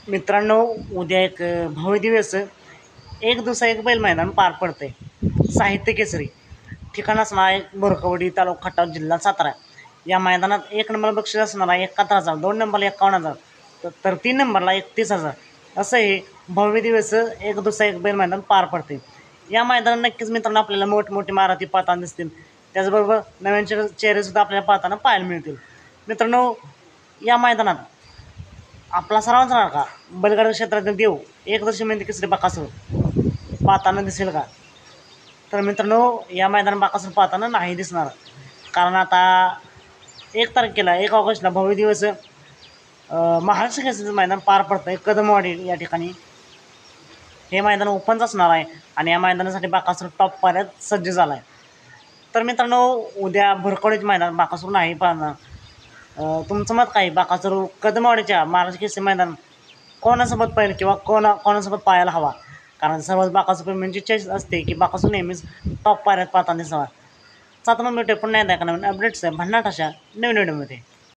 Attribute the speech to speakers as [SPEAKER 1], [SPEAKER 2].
[SPEAKER 1] मित्रांनो, उद्या एक भव्य दिवस एक दिवसा एक बैल मैदान पार पडते. साहित्य केसरी ठिकाण असणार आहे बोरकवडी, तालुका खटाव, जिल्हा सातारा. या मैदानात 1 नंबर बक्षीस असणार आहे 71,000, 2 नंबरला 51,000, तर 3 नंबरला 31,000. असं हे भव्य दिवस एक दिवसा एक बैल मैदान पार पडते. या मैदानात नक्कीच मित्रांनो आपल्याला मोठमोठी मारुती पाहताना दिसतील. त्याचबरोबर नवीन चेहरेसुद्धा आपल्याला पाहताना पाहायला मिळतील. मित्रांनो, या मैदानात आपला सर्वांचा लाडका बैलगाडा क्षेत्रातील देव एकदर्शी मेहंदी केसरी बकासूर पाहताना दिसेल का? तर मित्रांनो, या मैदान बकासूर पाहताना नाही दिसणार, कारण आता 1 तारखेला 1 ऑगस्टला भव्य दिवस महाराष्ट्र केसरीचं मैदान पार पडतं आहे कदमवाडी या ठिकाणी. हे मैदान ओपनच असणार आहे आणि या मैदानासाठी बकासूर टॉप पाऱ्यात सज्ज झाला आहे. तर मित्रांनो, उद्या भरकवडीचं मैदान बकासूर नाही पाहणार. तुमचं मत काय? बकासूर कदमवाडीच्या महाराष्ट्र केसरी मैदान कोणासोबत पाहिलं किंवा कोणासोबत पाहायला हवा? कारण सर्वच बकासूर म्हणजे चॉईस असते की बकासूर नेहमीच टॉप पाऱ्यात पाहताना दिसावा. 7 मिनिटे पुन्हा एकदा नवीन अपडेट्स आहे भन्नाट अशा नवीन व्हिडिओमध्ये.